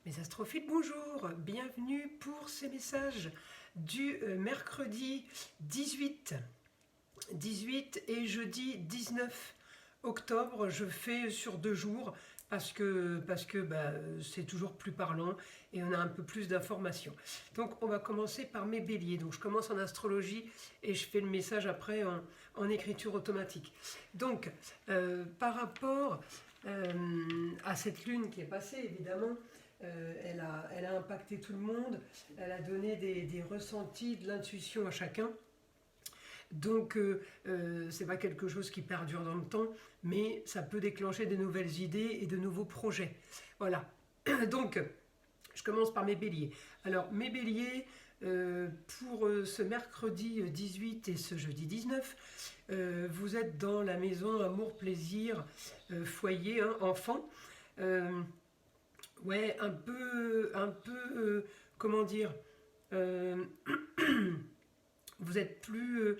Mes astrophiles, bonjour, bienvenue pour ces messages du mercredi 18 et jeudi 19 octobre. Je fais sur 2 jours parce que c'est toujours plus parlant et on a un peu plus d'informations. Donc on va commencer par mes béliers. Donc je commence en astrologie et je fais le message après en écriture automatique. Donc par rapport à cette lune qui est passée, évidemment, elle a impacté tout le monde, elle a donné des ressentis, de l'intuition à chacun. Donc, c'est pas quelque chose qui perdure dans le temps, mais ça peut déclencher de nouvelles idées et de nouveaux projets. Voilà. Donc, je commence par mes béliers. Alors, mes béliers, pour ce mercredi 18 et ce jeudi 19, vous êtes dans la maison amour, plaisir, foyer, hein, enfant. Ouais, comment dire, euh, vous êtes plus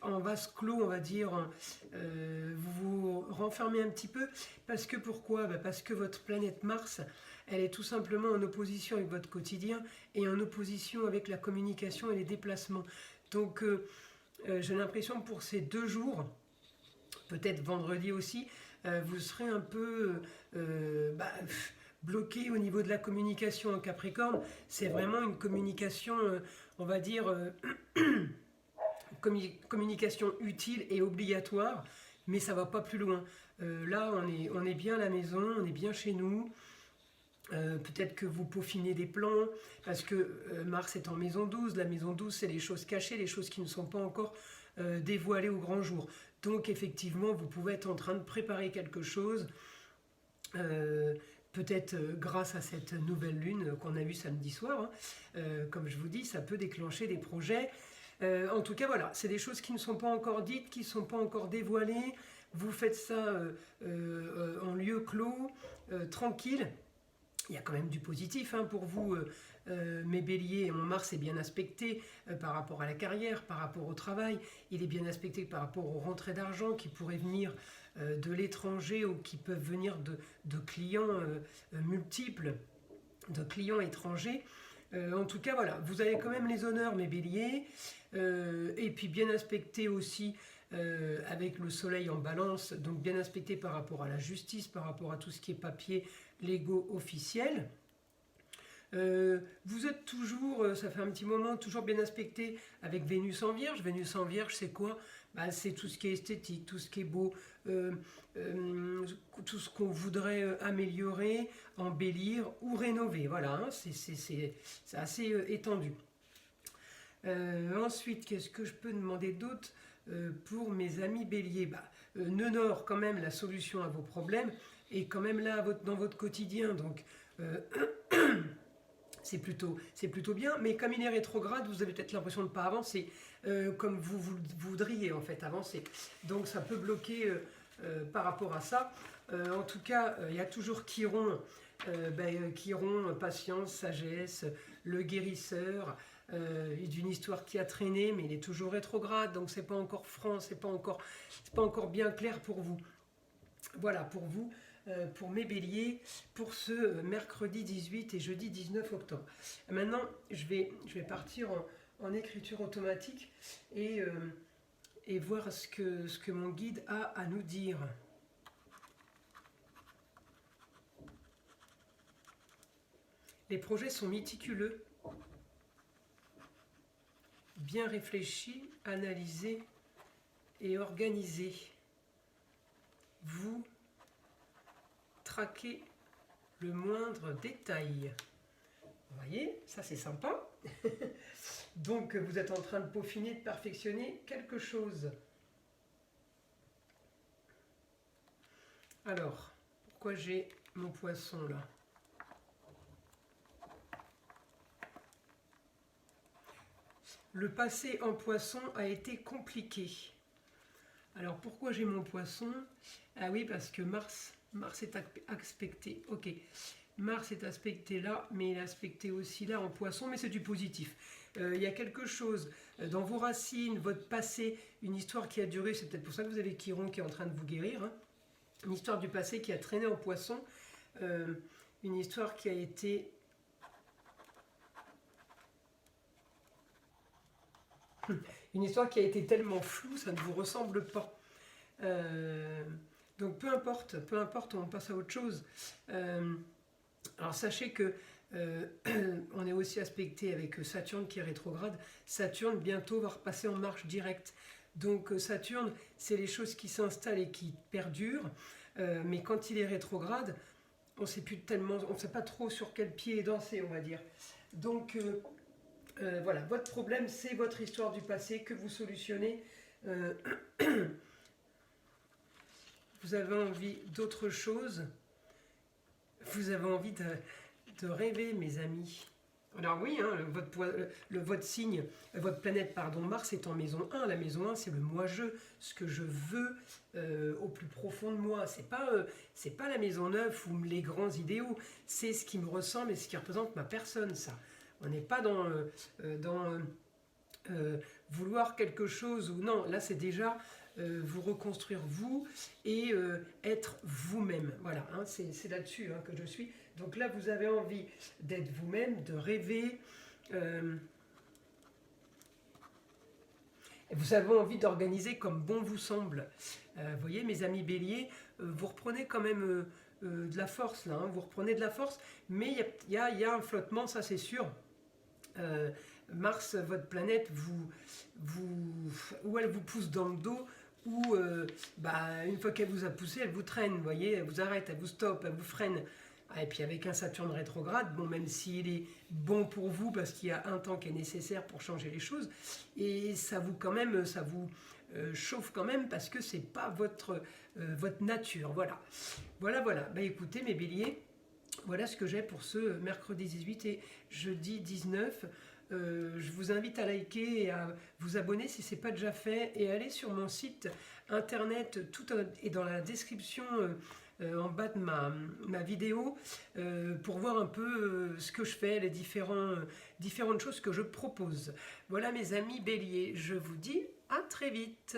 en vase clos, on va dire, vous vous renfermez un petit peu, parce que pourquoi? Parce que votre planète Mars, elle est tout simplement en opposition avec votre quotidien et en opposition avec la communication et les déplacements. Donc, j'ai l'impression que pour ces 2 jours, peut-être vendredi aussi, vous serez un peu bloqué au niveau de la communication en Capricorne. C'est vraiment une communication, on va dire, communication utile et obligatoire, mais ça va pas plus loin. Là, on est bien à la maison, on est bien chez nous. Peut-être que vous peaufinez des plans, parce que Mars est en maison 12. La maison 12, c'est les choses cachées, les choses qui ne sont pas encore dévoilées au grand jour. Donc effectivement, vous pouvez être en train de préparer quelque chose, peut-être grâce à cette nouvelle lune qu'on a vue samedi soir. Hein. Comme je vous dis, ça peut déclencher des projets. En tout cas, voilà, c'est des choses qui ne sont pas encore dites, qui ne sont pas encore dévoilées. Vous faites ça en lieu clos, tranquille. Il y a quand même du positif hein, pour vous, mes béliers. Mon Mars est bien aspecté par rapport à la carrière, par rapport au travail. Il est bien aspecté par rapport aux rentrées d'argent qui pourraient venir de l'étranger ou qui peuvent venir de clients multiples, de clients étrangers. En tout cas, voilà, vous avez quand même les honneurs, mes béliers. Et puis bien aspecté aussi avec le soleil en balance, donc bien aspecté par rapport à la justice, par rapport à tout ce qui est papier, légaux, officiels. Vous êtes toujours, ça fait un petit moment, toujours bien aspecté avec Vénus en Vierge. Vénus en Vierge, c'est quoi? C'est tout ce qui est esthétique, tout ce qui est beau, tout ce qu'on voudrait améliorer, embellir ou rénover. Voilà, hein, c'est assez étendu. Ensuite, qu'est-ce que je peux demander d'autre pour mes amis béliers? Nœud Nord, quand même, la solution à vos problèmes est quand même là dans votre quotidien. Donc, c'est plutôt bien, mais comme il est rétrograde, vous avez peut-être l'impression de ne pas avancer comme vous voudriez en fait avancer. Donc ça peut bloquer par rapport à ça. En tout cas, il y a toujours Chiron, Chiron, patience, sagesse, le guérisseur, d'une histoire qui a traîné, mais il est toujours rétrograde, donc c'est pas encore franc, c'est pas encore bien clair pour vous. Voilà pour vous. Pour mes béliers, pour ce mercredi 18 et jeudi 19 octobre. Maintenant, je vais partir en écriture automatique et voir ce que mon guide a à nous dire. Les projets sont méticuleux, bien réfléchis, analysés et organisés. Vous traquez le moindre détail. Vous voyez, ça c'est sympa. Donc vous êtes en train de peaufiner, de perfectionner quelque chose. Alors, pourquoi j'ai mon poisson là? Le passé en poisson a été compliqué. Alors pourquoi j'ai mon poisson? Ah oui, parce que Mars est aspecté. Ok. Mars est aspecté là, mais il est aspecté aussi là en poisson, mais c'est du positif. Il y a quelque chose dans vos racines, votre passé, une histoire qui a duré, c'est peut-être pour ça que vous avez Chiron qui est en train de vous guérir, hein, une histoire du passé qui a traîné en poisson, une histoire qui a été tellement floue, ça ne vous ressemble pas. Donc peu importe, on passe à autre chose. Alors sachez que on est aussi aspecté avec Saturne qui est rétrograde. Saturne bientôt va repasser en marche directe. Donc Saturne, c'est les choses qui s'installent et qui perdurent. Mais quand il est rétrograde, on ne sait pas trop sur quel pied danser, on va dire. Donc voilà, votre problème, c'est votre histoire du passé que vous solutionnez. Vous avez envie d'autre chose. Vous avez envie de rêver, mes amis. Alors oui, hein, votre signe, votre planète, pardon, Mars est en maison 1. La maison 1, c'est le moi-je, ce que je veux au plus profond de moi. C'est pas la maison 9 ou les grands idéaux. C'est ce qui me ressemble et ce qui représente ma personne, ça. On n'est pas dans vouloir quelque chose ou non. Là, c'est déjà vous reconstruire vous et être vous-même. Voilà, hein, c'est là-dessus hein, que je suis. Donc là, vous avez envie d'être vous-même, de rêver. Vous avez envie d'organiser comme bon vous semble. Vous voyez, mes amis béliers, vous reprenez quand même de la force, là. Hein, vous reprenez de la force, mais il y a un flottement, ça c'est sûr. Mars, votre planète, ou elle vous pousse dans le dos, ou une fois qu'elle vous a poussé, elle vous traîne, vous voyez, elle vous arrête, elle vous stoppe, elle vous freine. Et puis avec un Saturne rétrograde, bon, même s'il est bon pour vous, parce qu'il y a un temps qui est nécessaire pour changer les choses, et ça vous chauffe quand même, parce que c'est pas votre nature, voilà. Voilà. Écoutez, mes béliers, voilà ce que j'ai pour ce mercredi 18 et jeudi 19. Je vous invite à liker et à vous abonner si ce n'est pas déjà fait et aller sur mon site internet, tout est dans la description en bas de ma vidéo pour voir un peu ce que je fais, les différentes choses que je propose. Voilà mes amis béliers, je vous dis à très vite.